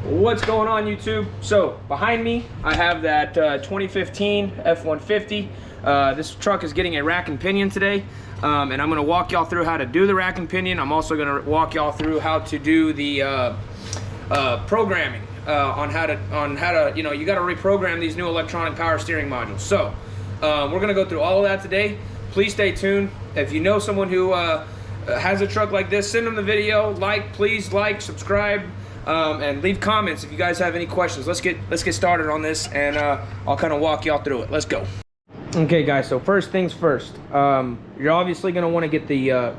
What's going on, YouTube? So behind me I have that 2015 F-150. This truck is getting a rack and pinion today, and I'm going to walk y'all through how to do the rack and pinion. I'm also going to walk y'all through how to do the programming on how to you know, you got to reprogram these new electronic power steering modules. So we're going to go through all of that today. Please stay tuned. If you know someone who has a truck like this, send them the video. Please like, subscribe. And leave comments if you guys have any questions. Let's get started on this, and I'll kind of walk y'all through it. Let's go. Okay, guys. So first things first. You're obviously gonna want to get the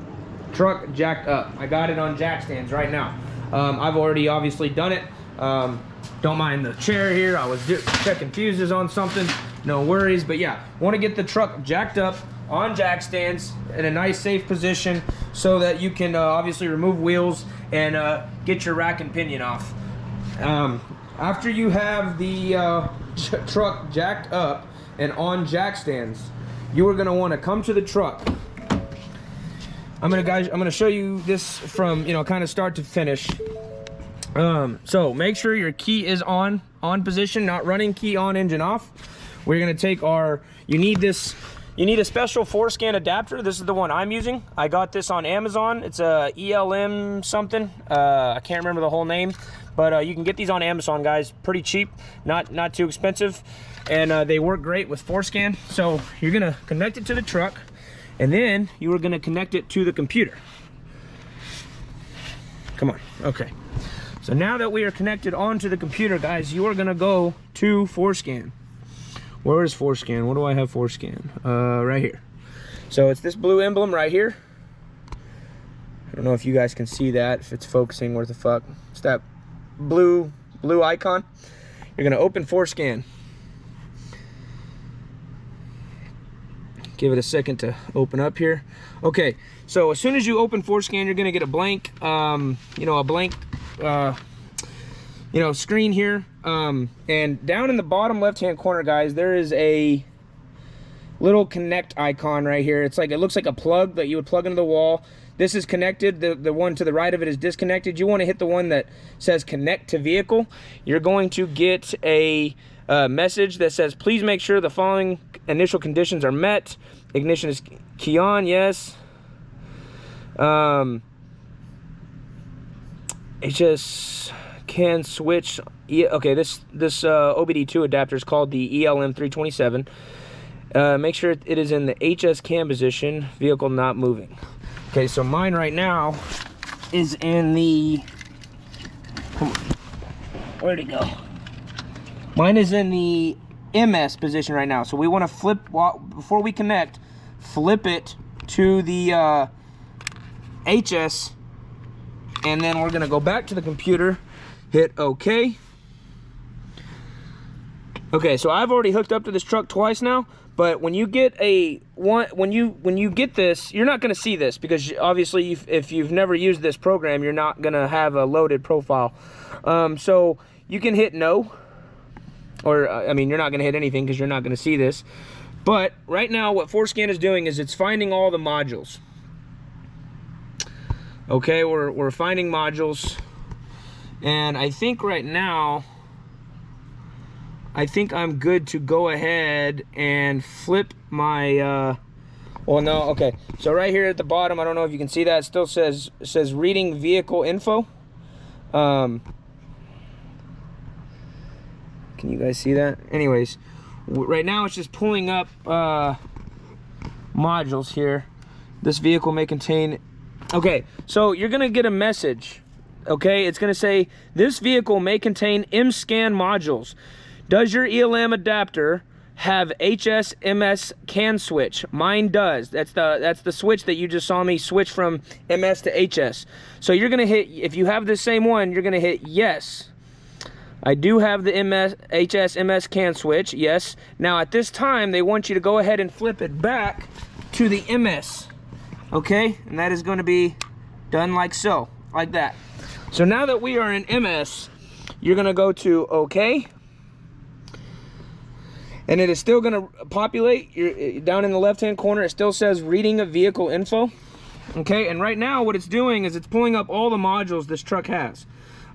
truck jacked up. I got it on jack stands right now. I've already obviously done it. Don't mind the chair here. I was checking fuses on something. No worries. But yeah, want to get the truck jacked up on jack stands in a nice safe position so that you can obviously remove wheels and get your rack and pinion off. After you have the truck jacked up and on jack stands, you are going to want to come to the truck. I'm gonna show you this from, you know, kind of start to finish. So make sure your key is on position, not running key on, engine off. We're going to take our, you need a special Forscan adapter. This is the one I'm using. I got this on Amazon. It's a ELM something. I can't remember the whole name, but you can get these on Amazon, guys. Pretty cheap, not too expensive, and they work great with Forscan. So you're gonna connect it to the truck, and then you are gonna connect it to the computer. Come on, okay. So now that we are connected onto the computer, guys, you are gonna go to Forscan. Where is Forscan? What do I have Forscan? Right here. So it's this blue emblem right here. I don't know if you guys can see that, if it's focusing worth a fuck. It's that blue icon. You're gonna open Forscan. Give it a second to open up here. Okay, so as soon as you open Forscan, you're gonna get a blank, you know, screen here. And down in the bottom left-hand corner, guys, there is a little connect icon right here. It's like, it looks like a plug that you would plug into the wall. This is connected. The one to the right of it is disconnected. You want to hit the one that says connect to vehicle. You're going to get a message that says, please make sure the following initial conditions are met. Ignition is key on, yes. HS can switch. Okay, this OBD2 adapter is called the ELM 327. Make sure it is in the HS cam position, vehicle not moving. Okay, so mine right now is in the, where'd it go? Mine is in the MS position right now. So we want to flip, before we connect, flip it to the HS, and then we're gonna go back to the computer, hit OK. Okay, so I've already hooked up to this truck twice now, but when you get when you get this, you're not gonna see this because obviously if you've never used this program, you're not gonna have a loaded profile. So you can hit no, or I mean, you're not gonna hit anything because you're not gonna see this. But right now, what Forscan is doing is it's finding all the modules. Okay, we're finding modules, and I think right now, I think I'm good to go ahead and flip my, well, no, okay. So right here at the bottom, I don't know if you can see that, it still says reading vehicle info. Can you guys see that? Anyways, right now it's just pulling up modules here. This vehicle may contain. Okay, so you're gonna get a message. Okay, it's gonna say this vehicle may contain M-scan modules. Does your ELM adapter have HS/MS CAN switch? Mine does. That's the switch that you just saw me switch from MS to HS. So you're gonna hit, if you have the same one, you're gonna hit yes. I do have the HS/MS CAN switch, yes. Now at this time, they want you to go ahead and flip it back to the MS. Okay, and that is going to be done like so, like that. So now that we are in MS, you're going to go to OK, and it is still going to populate. You're down in the left hand corner, it still says reading of vehicle info. Okay, and right now what it's doing is it's pulling up all the modules this truck has.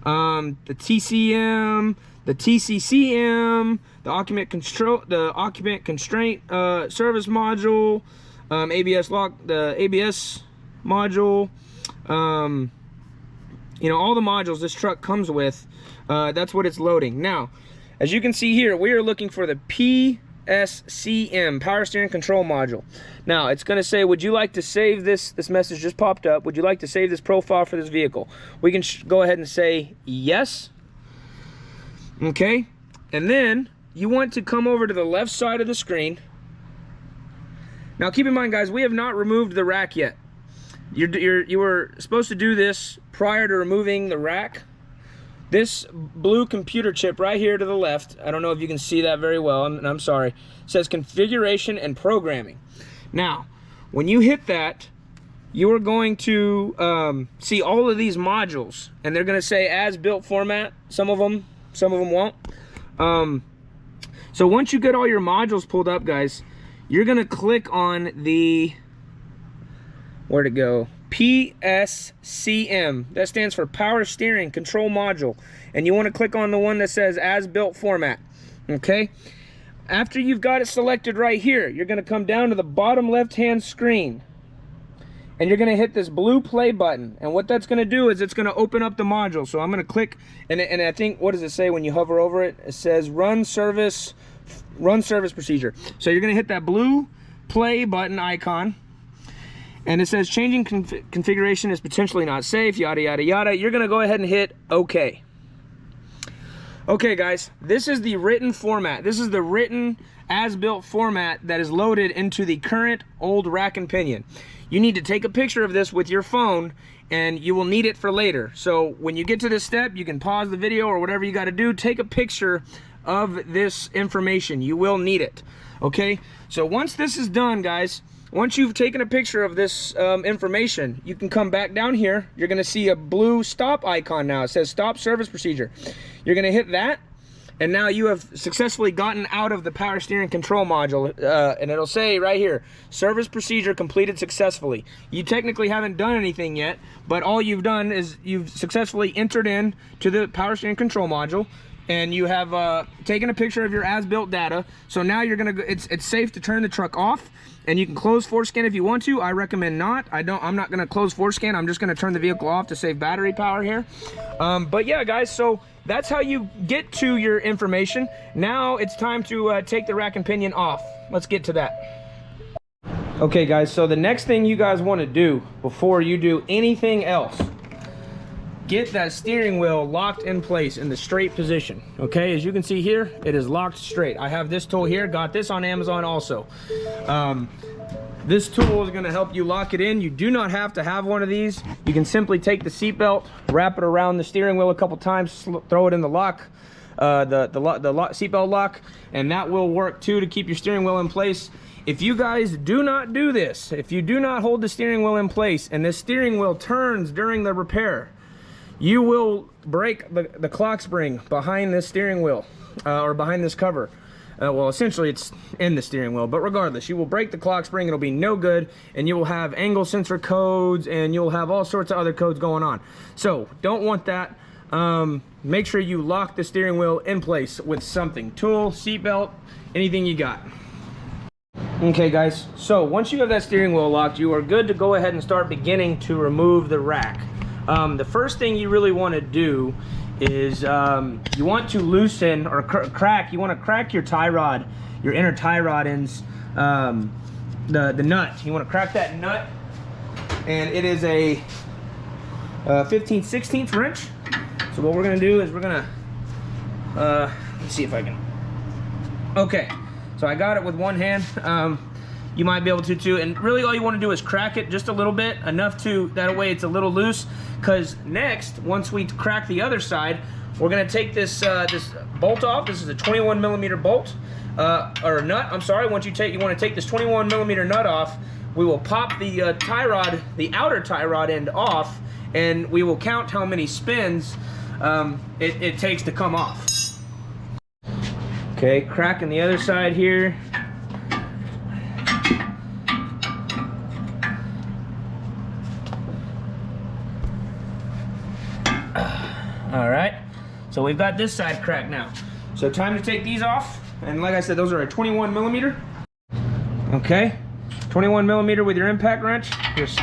the TCM, the TCCM, the occupant constraint service module, ABS lock, the ABS module, you know, all the modules this truck comes with. That's what it's loading. Now, as you can see here, we are looking for the PSCM, Power Steering Control Module. Now, it's going to say, would you like to save this? This message just popped up. Would you like to save this profile for this vehicle? We can go ahead and say yes. Okay. And then you want to come over to the left side of the screen. Now, keep in mind, guys, we have not removed the rack yet. You were supposed to do this prior to removing the rack. This blue computer chip right here to the left, I don't know if you can see that very well, and I'm sorry, says configuration and programming. Now, when you hit that, you are going to see all of these modules, and they're going to say as built format. Some of them won't. So once you get all your modules pulled up, guys, you're going to click on the, where'd it go? PSCM. That stands for Power Steering Control Module. And you want to click on the one that says as built format. Okay? After you've got it selected right here, you're going to come down to the bottom left hand screen. And you're going to hit this blue play button. And what that's going to do is it's going to open up the module. So I'm going to click, and I think, what does it say when you hover over it? It says run service procedure. So you're going to hit that blue play button icon. And it says changing configuration is potentially not safe, yada, yada, yada. You're going to go ahead and hit OK. Okay, guys, this is the written format. This is the written as-built format that is loaded into the current old rack and pinion. You need to take a picture of this with your phone, and you will need it for later. So when you get to this step, you can pause the video or whatever you got to do. Take a picture of this information. You will need it. Okay? So once this is done, guys, once you've taken a picture of this information, you can come back down here. You're going to see a blue stop icon now. It says stop service procedure. You're going to hit that, and now you have successfully gotten out of the power steering control module, and it'll say right here, service procedure completed successfully. You technically haven't done anything yet, but all you've done is you've successfully entered in to the power steering control module, and you have taken a picture of your as-built data. So now you're gonna, it's safe to turn the truck off, and you can close Forscan if you want to. I recommend not. I'm not gonna close Forscan. I'm just gonna turn the vehicle off to save battery power here. But yeah, guys, so that's how you get to your information. Now it's time to take the rack and pinion off. Let's get to that. Okay, guys, so the next thing you guys want to do before you do anything else, get that steering wheel locked in place in the straight position. Okay, as you can see here, it is locked straight. I have this tool here, got this on Amazon also. This tool is going to help you lock it in. You do not have to have one of these. You can simply take the seatbelt, wrap it around the steering wheel a couple times, throw it in the lock, the seatbelt lock, and that will work too to keep your steering wheel in place. If you guys do not do this, if you do not hold the steering wheel in place and this steering wheel turns during the repair, you will break the clock spring behind this steering wheel, or behind this cover. Well, essentially it's in the steering wheel, but regardless, you will break the clock spring. It'll be no good, and you will have angle sensor codes, and you'll have all sorts of other codes going on. So don't want that. Make sure you lock the steering wheel in place with something, tool, seatbelt, anything you got. Okay, guys, so once you have that steering wheel locked, you are good to go ahead and start beginning to remove the rack. The first thing you really want to do is you want to loosen or crack. You want to crack your tie rod, your inner tie rod ends, the nut. You want to crack that nut, and it is a 15/16 wrench. So what we're gonna do is we're gonna let's see if I can. Okay, so I got it with one hand. You might be able to too, and really all you want to do is crack it just a little bit, enough to that way it's a little loose. Because next, once we crack the other side, we're gonna take this this bolt off. This is a 21mm bolt or nut. I'm sorry. Once you want to take this 21mm nut off, we will pop the tie rod, the outer tie rod end off, and we will count how many spins it takes to come off. Okay, cracking the other side here. All right, so we've got this side cracked now. So time to take these off. And like I said, those are a 21 millimeter. Okay, 21 millimeter with your impact wrench. Just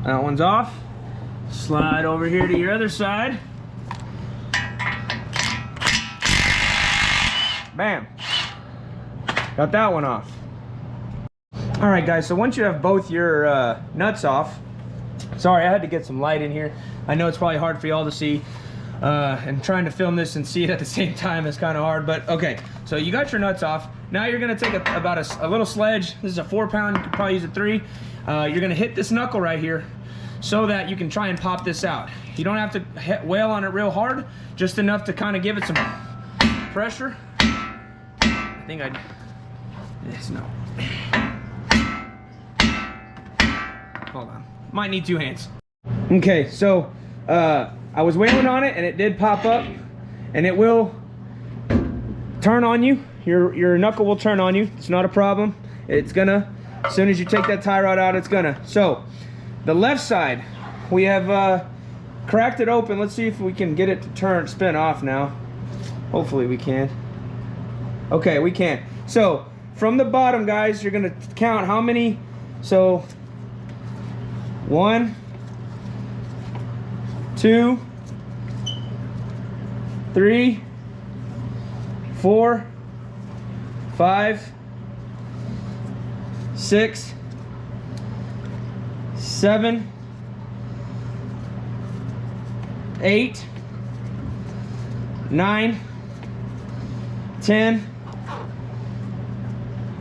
that one's off. Slide over here to your other side. Bam. Got that one off. All right, guys, so once you have both your nuts off, sorry, I had to get some light in here. I know it's probably hard for y'all to see, and trying to film this and see it at the same time is kind of hard, but okay. So you got your nuts off. Now you're gonna take about a little sledge. This is a 4-pound, you could probably use a 3. You're gonna hit this knuckle right here so that you can try and pop this out. You don't have to wail on it real hard, just enough to kind of give it some pressure. I think no. Hold on, might need 2 hands. Okay, so I was wailing on it and it did pop up, and it will turn on you. Your knuckle will turn on you. It's not a problem. It's gonna, as soon as you take that tie rod out, it's gonna. So the left side, we have cracked it open. Let's see if we can get it to spin off now. Hopefully we can. Okay, we can. So from the bottom, guys, you're gonna count how many. So 1, 2, 3, 4, 5, 6, 7, 8, 9, 10,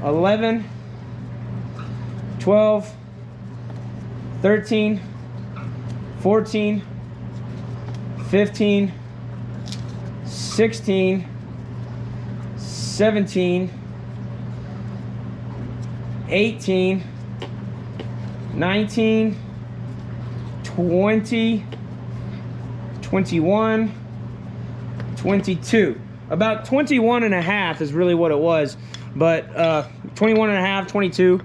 11, 12, 13, 14, 15, 16, 17, 18, 19, 20, 21, 22. About 21 and a half is really what it was, but 21 and a half, 22.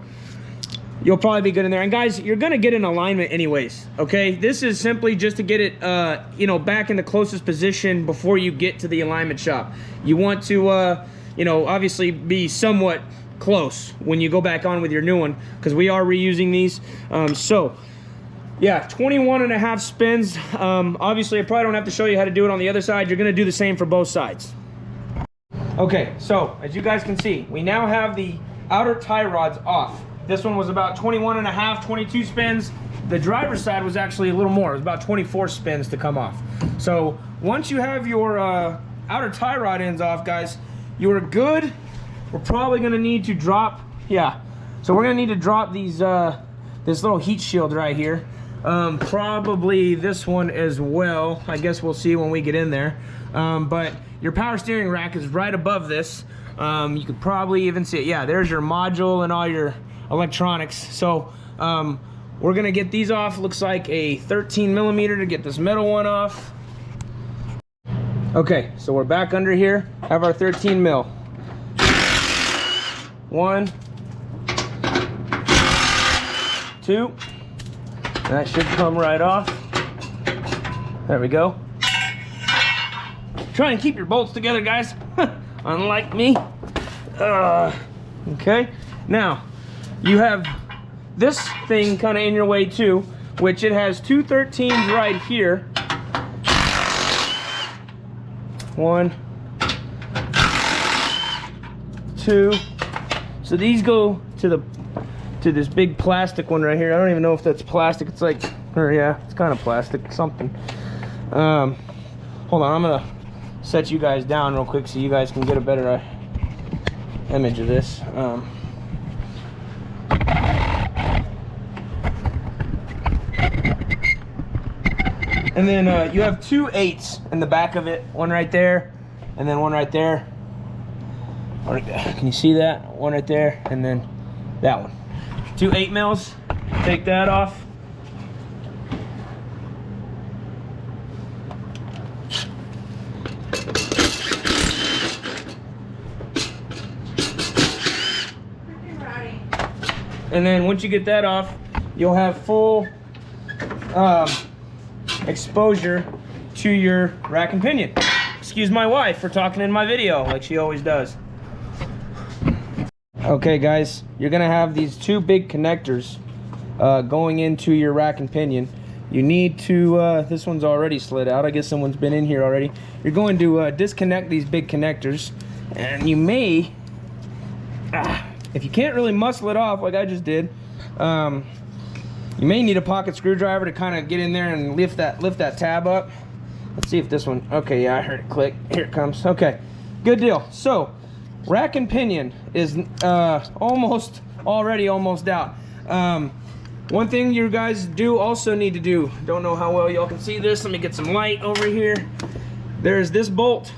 You'll probably be good in there. And guys, you're gonna get an alignment anyways, okay? This is simply just to get it, you know, back in the closest position before you get to the alignment shop. You want to, you know, obviously be somewhat close when you go back on with your new one, because we are reusing these. So, yeah, 21 and a half spins. Obviously, I probably don't have to show you how to do it on the other side. You're gonna do the same for both sides. Okay, so as you guys can see, we now have the outer tie rods off. This one was about 21 and a half, 22 spins. The driver's side was actually a little more. It was about 24 spins to come off. So once you have your outer tie rod ends off, guys, you're good. We're probably gonna need to drop, yeah. So we're gonna need to drop these, this little heat shield right here. Probably this one as well. I guess we'll see when we get in there. But your power steering rack is right above this. You could probably even see it. Yeah, there's your module and all your electronics. So we're gonna get these off. Looks like a 13 millimeter to get this middle one off. Okay, so we're back under here. Have our 13 mil. 1, 2. That should come right off. There we go. Try and keep your bolts together, guys. Unlike me. Okay. Now, you have this thing kind of in your way too, which it has 2 13s right here. 1, 2. So these go to this big plastic one right here. I don't even know if that's plastic. It's like, or yeah, it's kind of plastic, something. Hold on, I'm gonna set you guys down real quick so you guys can get a better image of this. And then you have 2 8s in the back of it. One right there, and then one right there. Can you see that? One right there, and then that one. 2 8 mils. Take that off. And then once you get that off, you'll have full exposure to your rack and pinion. Excuse my wife for talking in my video like she always does. Okay guys, you're gonna have these two big connectors going into your rack and pinion. You need to, this one's already slid out. I guess someone's been in here already. You're going to disconnect these big connectors, and you may, if you can't really muscle it off like I just did, you may need a pocket screwdriver to kind of get in there and lift that tab up. Let's see if this one, okay, yeah, I heard it click. Here it comes. Okay, good deal. So, rack and pinion is almost out. One thing you guys do also need to do, don't know how well y'all can see this, let me get some light over here. There's this bolt,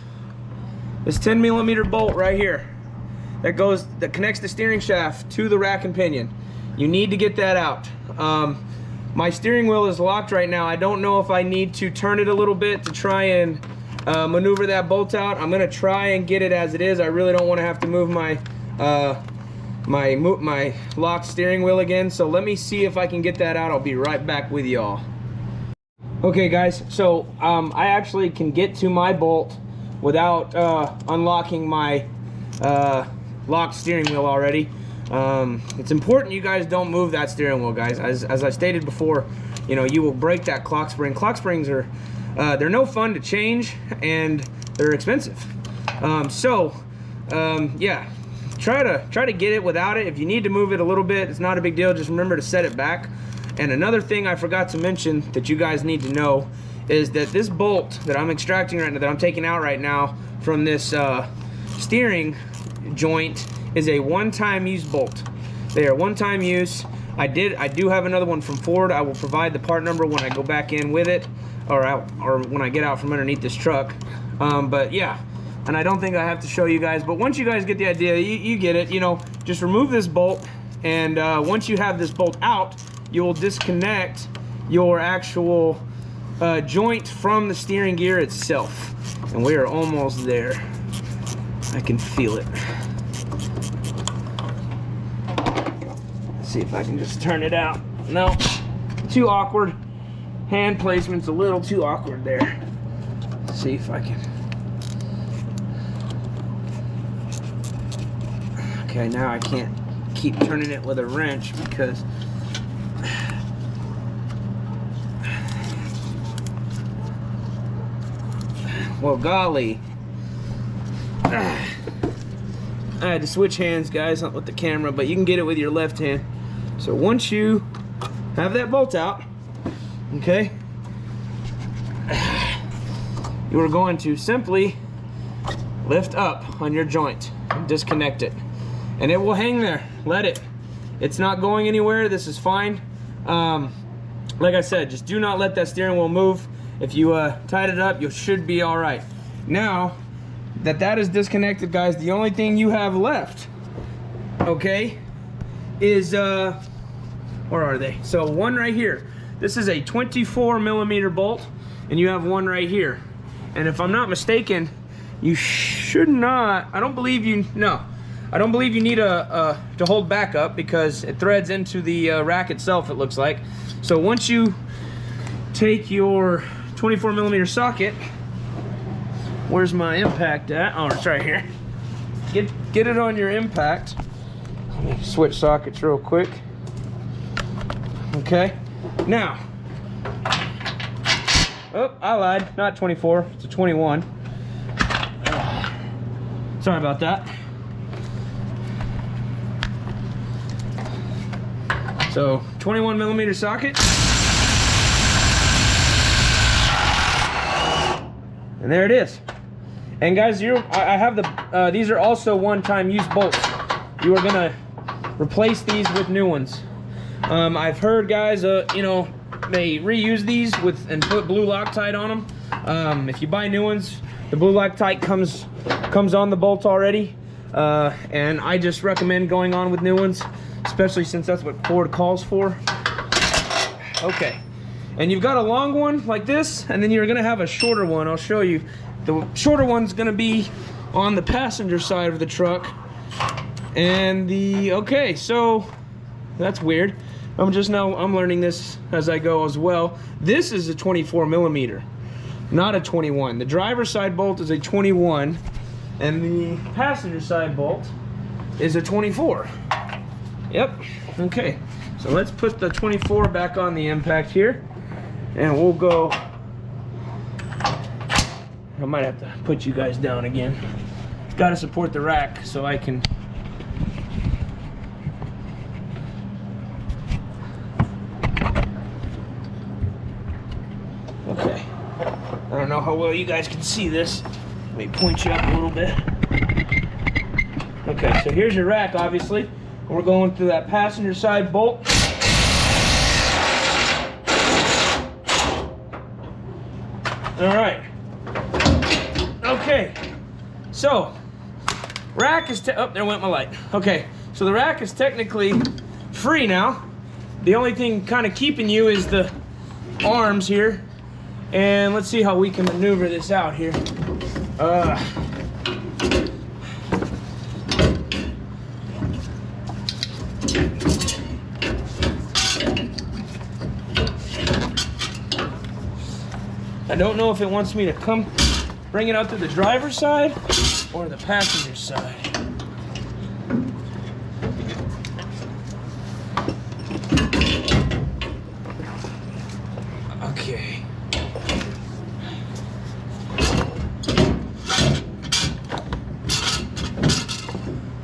this 10mm bolt right here that connects the steering shaft to the rack and pinion. You need to get that out. My steering wheel is locked right now. I don't know if I need to turn it a little bit to try and maneuver that bolt out. I'm gonna try and get it as it is. I really don't want to have to move my my locked steering wheel again, so let me see if I can get that out. I'll be right back with y'all. Okay guys, so I actually can get to my bolt without unlocking my locked steering wheel already. It's important you guys don't move that steering wheel, guys. As I stated before, you know, you will break that clock spring. Clock springs are they're no fun to change, and they're expensive. Yeah, try to get it without it. If you need to move it a little bit, it's not a big deal. Just remember to set it back. And another thing I forgot to mention that you guys need to know is that this bolt that I'm extracting right now, that I'm taking out right now from this steering joint, is a one-time use bolt. They are one-time use. I do have another one from Ford. I will provide the part number when I go back in with it, or when I get out from underneath this truck. But yeah. And I don't think I have to show you guys, but once you guys get the idea, you get it. You know, just remove this bolt, and once you have this bolt out, you will disconnect your actual joint from the steering gear itself. And we are almost there. I can feel it. Let's see if I can just turn it out. No, too awkward. Hand placement's a little too awkward there. Let's see if I can. Okay, now I can't keep turning it with a wrench because well, golly, I had to switch hands, guys, not with the camera, but you can get it with your left hand. So once you have that bolt out, okay, you are going to simply lift up on your joint and disconnect it. And it will hang there. Let it. It's not going anywhere. This is fine. Like I said, just do not let that steering wheel move. If you tied it up, you should be all right. Now that is disconnected, guys, the only thing you have left, okay, is where are they? So one right here. This is a 24mm bolt, and you have one right here. And if I'm not mistaken, you should not. I don't believe you need to hold back up because it threads into the rack itself, it looks like. So once you take your 24mm socket, where's my impact at? Oh, it's right here. Get it on your impact. Let me switch sockets real quick. Okay. Now, oh, I lied. Not 24. It's a 21. Sorry about that. So 21mm socket, and there it is. And guys, I have the these are also one-time use bolts. You are gonna replace these with new ones. I've heard guys, you know, they reuse these and put blue Loctite on them. If you buy new ones, the blue Loctite comes on the bolt already, and I just recommend going on with new ones, especially since that's what Ford calls for. Okay, and you've got a long one like this, and then you're gonna have a shorter one. I'll show you. The shorter one's gonna be on the passenger side of the truck, and okay, so that's weird. I'm learning this as I go as well. This is a 24 millimeter, not a 21. The driver's side bolt is a 21, and the passenger side bolt is a 24. Yep. Okay. So let's put the 24 back on the impact here, and we'll go. I might have to put you guys down again. Got to support the rack so I can. Okay. I don't know how well you guys can see this. Let me point you up a little bit. Okay, so here's your rack, obviously. We're going through that passenger side bolt. All right. Okay. So, rack is, oh, there went my light. Okay, so the rack is technically free now. The only thing kind of keeping you is the arms here. And let's see how we can maneuver this out here. I don't know if it wants me to come bring it out to the driver's side or the passenger side. Okay.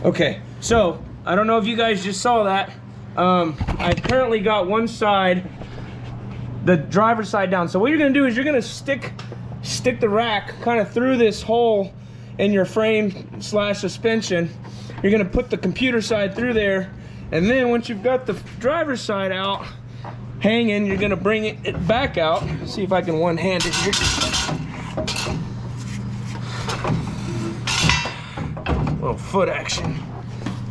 Okay, so I don't know if you guys just saw that. I currently got one side, the driver's side down. So what you're gonna do is you're gonna stick the rack kind of through this hole in your frame / suspension. You're gonna put the computer side through there, and then once you've got the driver's side out hanging, you're gonna bring it back out. Let's see if I can one-hand it here. Little foot action.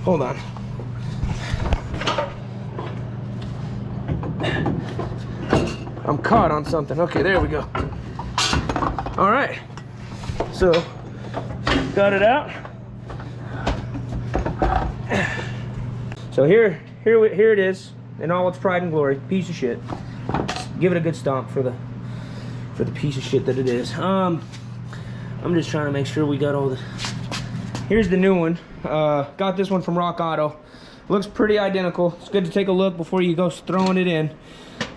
Hold on. I'm caught on something. Okay, there we go. All right. So, got it out. So here it is in all its pride and glory. Piece of shit. Give it a good stomp for the piece of shit that it is. I'm just trying to make sure we got all the. Here's the new one. Got this one from Rock Auto. Looks pretty identical. It's good to take a look before you go throwing it in.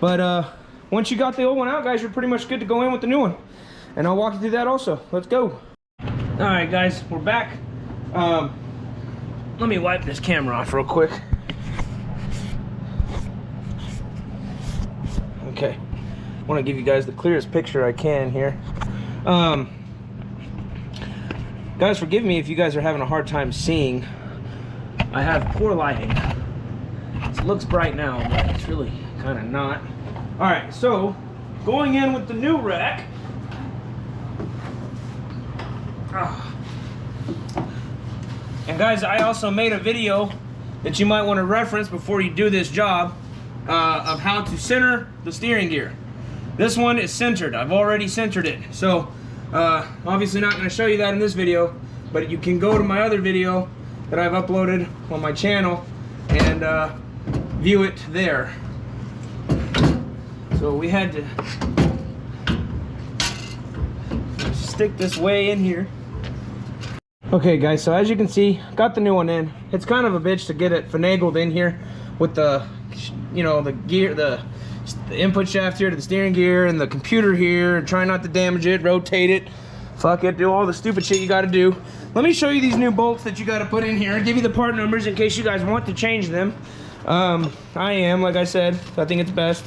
But once you got the old one out, guys, you're pretty much good to go in with the new one. And I'll walk you through that also. Let's go. All right, guys, we're back. Let me wipe this camera off real quick. Okay. I want to give you guys the clearest picture I can here. Guys, forgive me if you guys are having a hard time seeing. I have poor lighting. It looks bright now, but it's really kind of not. All right, so going in with the new rack. And guys, I also made a video that you might want to reference before you do this job of how to center the steering gear. This one is centered. I've already centered it. So obviously not going to show you that in this video, but you can go to my other video that I've uploaded on my channel and view it there. So we had to stick this way in here. Okay guys, so as you can see, got the new one in. It's kind of a bitch to get it finagled in here with the, you know, the gear, the input shaft here to the steering gear and the computer here. Try not to damage it, rotate it, fuck it, do all the stupid shit you gotta do. Let me show you these new bolts that you gotta put in here. Give you the part numbers in case you guys want to change them. Like I said, I think it's best.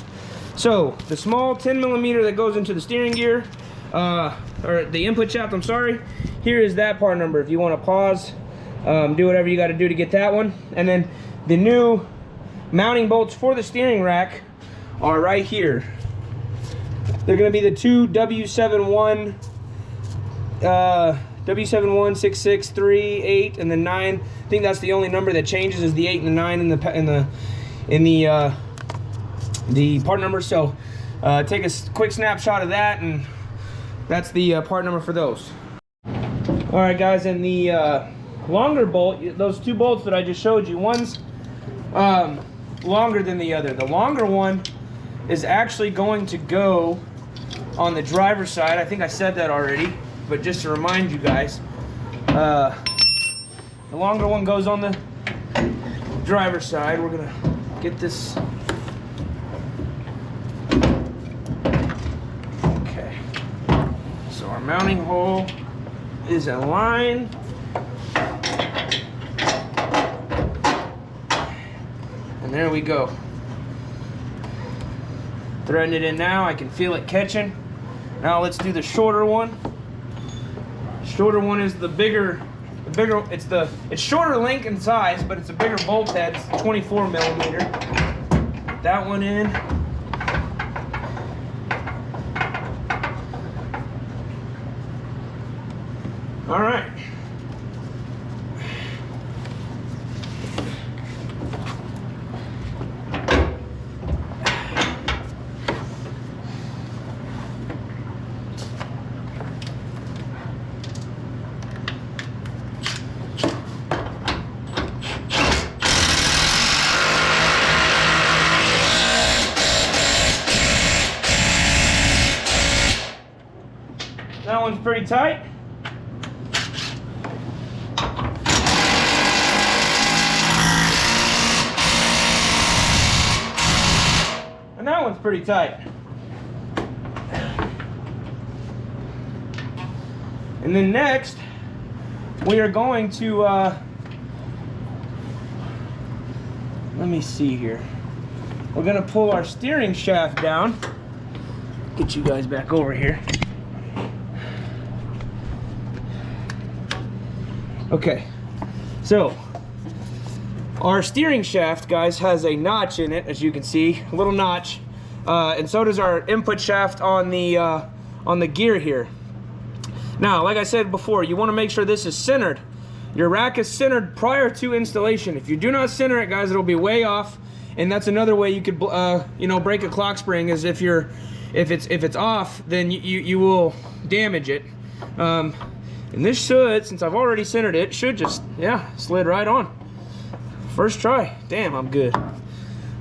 So, the small 10 millimeter that goes into the steering gear, or the input shaft, I'm sorry. Here is that part number if you want to pause, do whatever you got to do to get that one. And then the new mounting bolts for the steering rack are right here. They're going to be the two W71, W716638, and the 9. I think that's the only number that changes is the 8 and the 9 in the part number. So take a quick snapshot of that, and that's the part number for those. All right, guys, and the longer bolt, those two bolts that I just showed you, one's longer than the other. The longer one is actually going to go on the driver's side. I think I said that already, but just to remind you guys, the longer one goes on the driver's side. We're gonna get this. Okay, so our mounting hole is in line. And there we go. Threading it in now. I can feel it catching. Now let's do the shorter one. Shorter one is the bigger. It's shorter length and size, but it's a bigger bolt head. It's 24 millimeter. Put that one in. All right. That one's pretty tight. And that one's pretty tight. And then next, we are going to, let me see here. We're gonna pull our steering shaft down. Get you guys back over here. Okay, so our steering shaft, guys, has a notch in it, as you can see, a little notch, and so does our input shaft on the gear here. Now, like I said before, you want to make sure this is centered. Your rack is centered prior to installation. If you do not center it, guys, it'll be way off, and that's another way you could, you know, break a clock spring. Is if it's off, then you will damage it. And this should, since I've already centered it, should just, yeah, slid right on. First try. Damn, I'm good.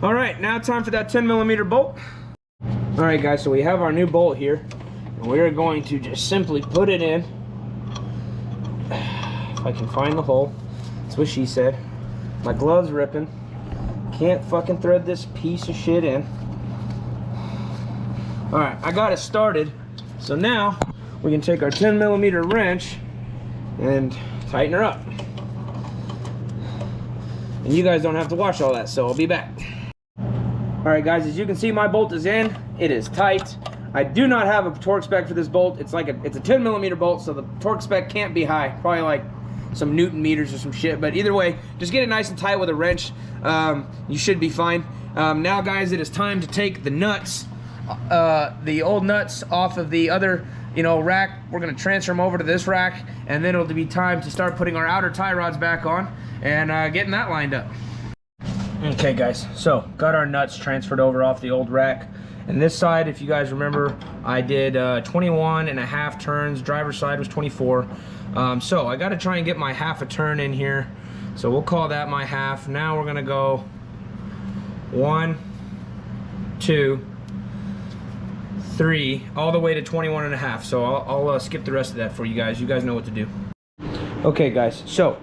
All right, now time for that 10 millimeter bolt. All right, guys, so we have our new bolt here. And we're going to just simply put it in. If I can find the hole. That's what she said. My glove's ripping. Can't fucking thread this piece of shit in. All right, I got it started. So now, we can take our 10 millimeter wrench and tighten her up. And you guys don't have to watch all that, so I'll be back. All right, guys, as you can see, my bolt is in. It is tight. I do not have a torque spec for this bolt. It's a 10 millimeter bolt, so the torque spec can't be high. Probably like some Newton meters or some shit. But either way, just get it nice and tight with a wrench. You should be fine. Now, guys, it is time to take the nuts, the old nuts off of the other, you know, rack. We're gonna transfer them over to this rack, and then it'll be time to start putting our outer tie rods back on and getting that lined up. Okay, guys, so got our nuts transferred over off the old rack. And this side, if you guys remember, I did 21.5 turns. Driver's side was 24. So I got to try and get my half a turn in here. So we'll call that my half. Now we're gonna go 1, 2, 3, all the way to 21.5. So I'll skip the rest of that for you guys. You guys know what to do. Okay, guys, so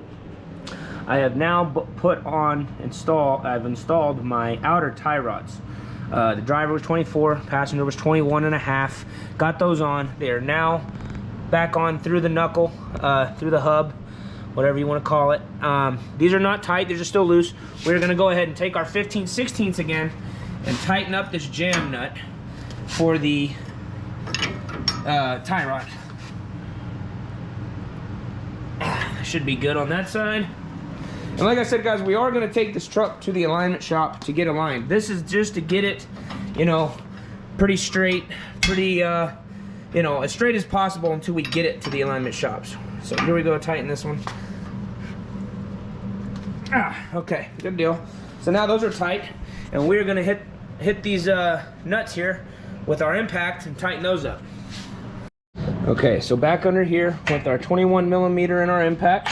I have now I've installed my outer tie rods. The driver was 24, passenger was 21.5. Got those on. They are now back on through the knuckle, through the hub, whatever you want to call it. These are not tight, they're just still loose. We're gonna go ahead and take our 15/16 again and tighten up this jam nut for the tie rod. Should be good on that side. And like I said, guys, we are going to take this truck to the alignment shop to get aligned. This is just to get it, you know, pretty straight, pretty, you know, as straight as possible until we get it to the alignment shops. So here we go, tighten this one. Okay, good deal. So now those are tight, and we're going to hit these nuts here with our impact and tighten those up. Okay, so back under here with our 21 millimeter in our impact.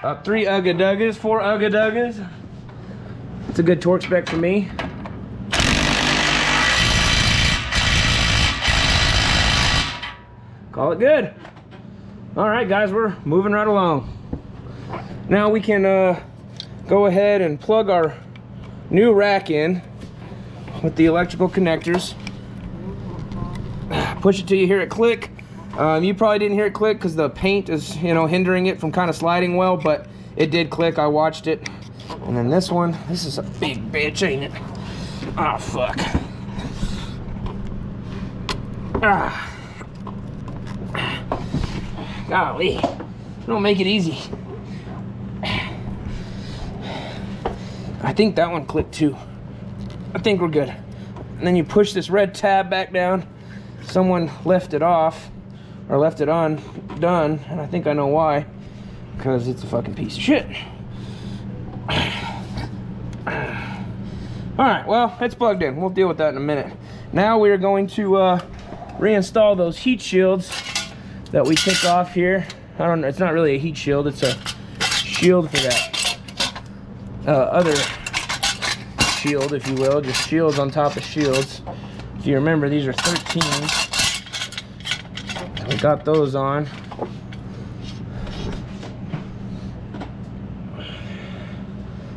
3 ugga-duggas, 4 ugga-duggas. It's a good torque spec for me. Call it good. All right, guys, we're moving right along. Now we can go ahead and plug our new rack in with the electrical connectors. Push it till you hear it click. You probably didn't hear it click because the paint is, you know, hindering it from kind of sliding well, but it did click. I watched it. And then this one, this is a big bitch, ain't it? Oh, fuck. Ah. Golly, don't make it easy. I think that one clicked too. I think we're good. And then you push this red tab back down. Someone left it off, or left it on, done, and I think I know why. Because it's a fucking piece of shit. Alright, well, it's plugged in. We'll deal with that in a minute. Now we are going to reinstall those heat shields that we took off here. I don't know, it's not really a heat shield, it's a shield for that other shield, if you will. Just shields on top of shields. If you remember, these are 13s. We got those on.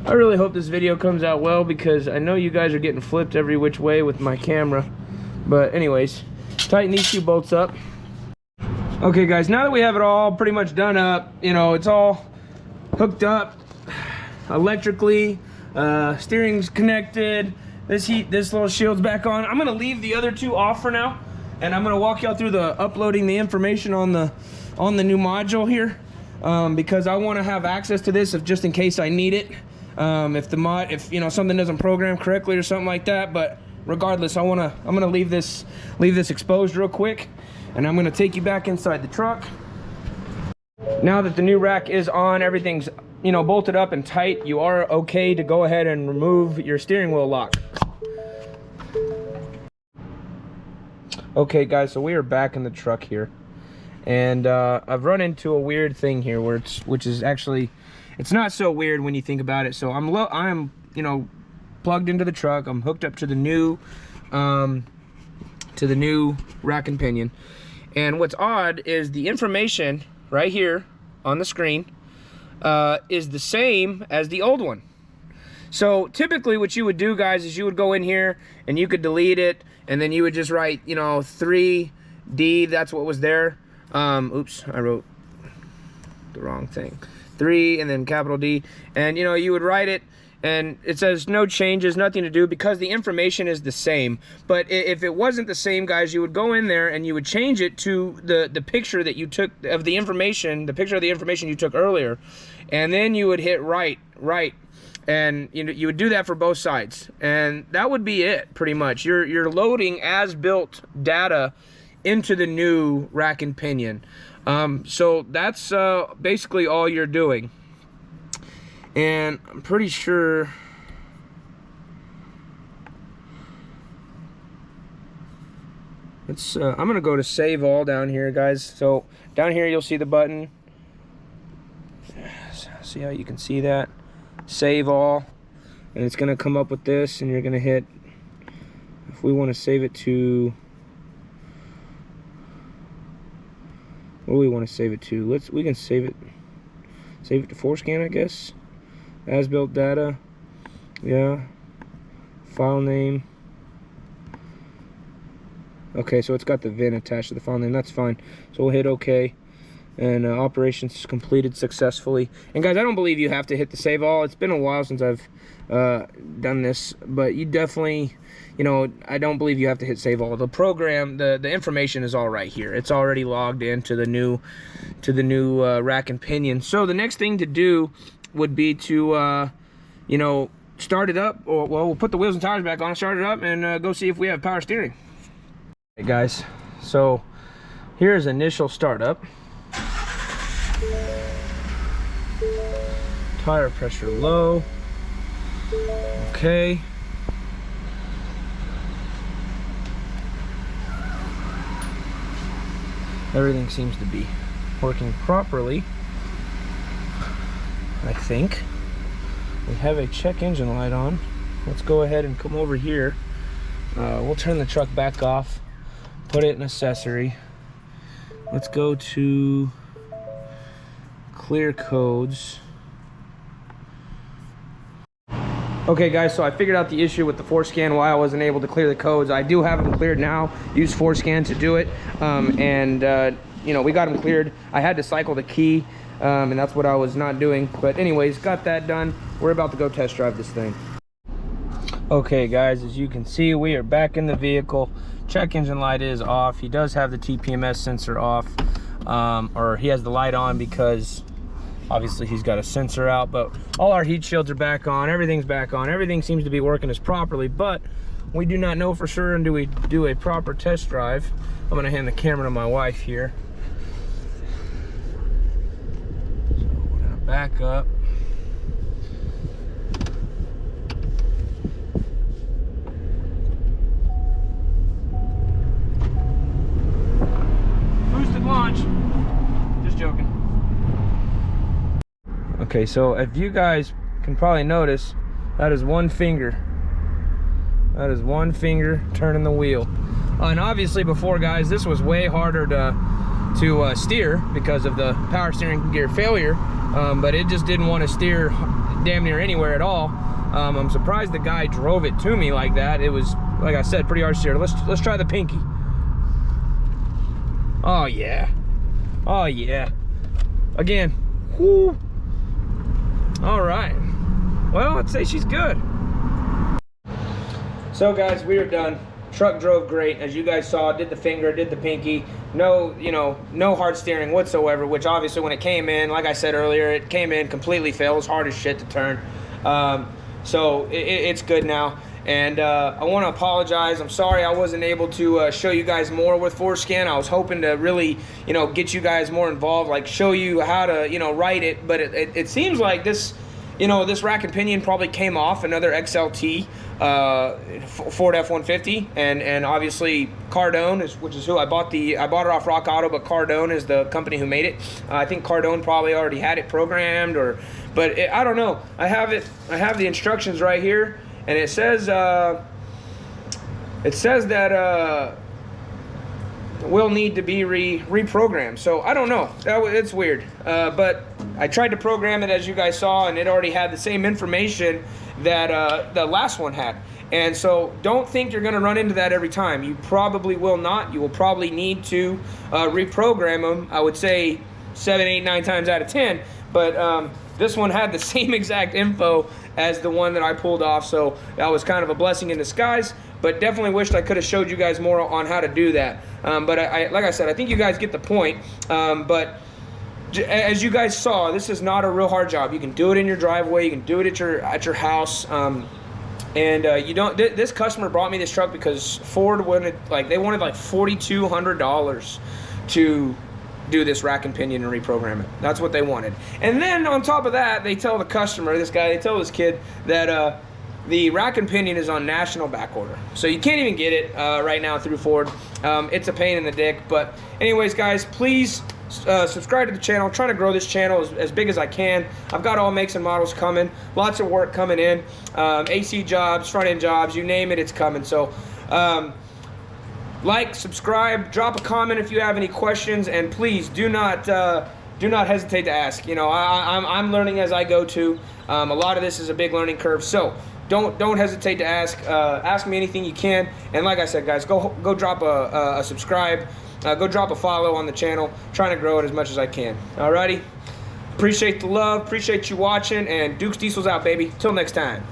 I really hope this video comes out well because I know you guys are getting flipped every which way with my camera. But anyways, tighten these 2 bolts up. Okay guys, now that we have it all pretty much done up, you know, it's all hooked up electrically, steering's connected, this little shield's back on. I'm gonna leave the other 2 off for now, and I'm gonna walk y'all through the uploading the information on the new module here, because I want to have access to this just in case I need it, if you know, something doesn't program correctly or something like that. But regardless, I'm gonna leave this exposed real quick, and I'm gonna take you back inside the truck. Now that the new rack is on, everything's, you know, bolted up and tight, you are okay to go ahead and remove your steering wheel lock. Okay guys, so we are back in the truck here, and I've run into a weird thing here which is actually, it's not so weird when you think about it. So I'm you know, plugged into the truck, I'm hooked up to the new rack and pinion, and what's odd is the information right here on the screen is the same as the old one. So typically what you would do, guys, is you would go in here and you could delete it, and then you would just write, you know, 3D, that's what was there. Oops, I wrote the wrong thing. 3 and then capital D, and you know, you would write it, and it says no changes, nothing to do, because the information is the same. But if it wasn't the same, guys, you would go in there and you would change it to the picture that you took of the information, the picture of the information you took earlier, and then you would hit right, and you would do that for both sides, and that would be it pretty much. You're loading as built data into the new rack and pinion. So that's basically all you're doing. And I'm pretty sure it's I'm gonna go to save all down here, guys. So down here you'll see the button. See how you can see that? Save all, and it's gonna come up with this, and you're gonna hit, if we want to save it to, what do we want to save it to? We can save it to Forscan, I guess. As built data, yeah, file name. Okay, so it's got the VIN attached to the file name, that's fine. So we'll hit OK, and operations completed successfully. And guys, I don't believe you have to hit the save all. It's been a while since I've done this, but you definitely, you know, I don't believe you have to hit save all. The program, the information is all right here. It's already logged into the new rack and pinion. So the next thing to do would be to you know, start it up, or well, we'll put the wheels and tires back on, start it up, and go see if we have power steering. Hey guys, so here's initial startup. Tire pressure low. Okay. Everything seems to be working properly. I think. We have a check engine light on. Let's go ahead and come over here. We'll turn the truck back off, put it in accessory. Let's go to clear codes. Okay guys, so I figured out the issue with the Forscan, why I wasn't able to clear the codes. I do have them cleared now. Use Forscan to do it. You know, we got them cleared. I had to cycle the key, and that's what I was not doing. But anyways, got that done. We're about to go test drive this thing. Okay guys, as you can see, we are back in the vehicle. Check engine light is off. He does have the TPMS sensor off, or he has the light on because obviously he's got a sensor out, but all our heat shields are back on, everything's back on, everything seems to be working as properly, but we do not know for sure until we do a proper test drive. I'm gonna hand the camera to my wife here. So we're gonna back up. Boosted launch. Just joking. Okay, so if you guys can probably notice, that is one finger. That is one finger turning the wheel. And obviously before, guys, this was way harder to steer because of the power steering gear failure, but it just didn't want to steer damn near anywhere at all. I'm surprised the guy drove it to me like that. It was, like I said, pretty hard to steer. Let's try the pinky. Oh yeah. Oh yeah. Again. Whoo. All right, well, I'd say she's good. So guys, we are done. Truck drove great, as you guys saw. Did the finger, did the pinky. No, you know, no hard steering whatsoever, which obviously when it came in, like I said earlier, it came in completely failed. It was hard as shit to turn. So it's good now. And I want to apologize. I'm sorry I wasn't able to show you guys more with Forscan. I was hoping to really, you know, get you guys more involved, like show you how to, you know, write it. But it seems like this, you know, this rack and pinion probably came off another XLT Ford F-150, and obviously Cardone which is who I bought it off Rock Auto, but Cardone is the company who made it. I think Cardone probably already had it programmed, but I don't know. I have the instructions right here. And it says that will need to be reprogrammed. So I don't know. It's weird. But I tried to program it, as you guys saw, and it already had the same information that the last one had. And so don't think you're going to run into that every time. You probably will not. You will probably need to reprogram them. I would say 7, 8, 9 times out of 10. But this one had the same exact info as the one that I pulled off, so that was kind of a blessing in disguise. But definitely wished I could have showed you guys more on how to do that. But like I said, I think you guys get the point. But as you guys saw, this is not a real hard job. You can do it in your driveway. You can do it at your house. You don't. This customer brought me this truck because Ford wanted like $4,200 to do this rack and pinion and reprogram it. That's what they wanted. And then on top of that, they tell the customer, they tell this kid that the rack and pinion is on national back order. So you can't even get it right now through Ford. It's a pain in the dick. But anyways, guys, please subscribe to the channel. I'm trying to grow this channel as big as I can. I've got all makes and models coming. Lots of work coming in. AC jobs, front end jobs, you name it, it's coming. So like, subscribe, drop a comment if you have any questions, and please do not hesitate to ask. You know, I'm learning as I go too. A lot of this is a big learning curve, so don't hesitate to ask. Ask me anything you can. And like I said, guys, go drop a subscribe, go drop a follow on the channel. Trying to grow it as much as I can. Alrighty, appreciate the love, appreciate you watching, and Dukes Diesel's out, baby. Till next time.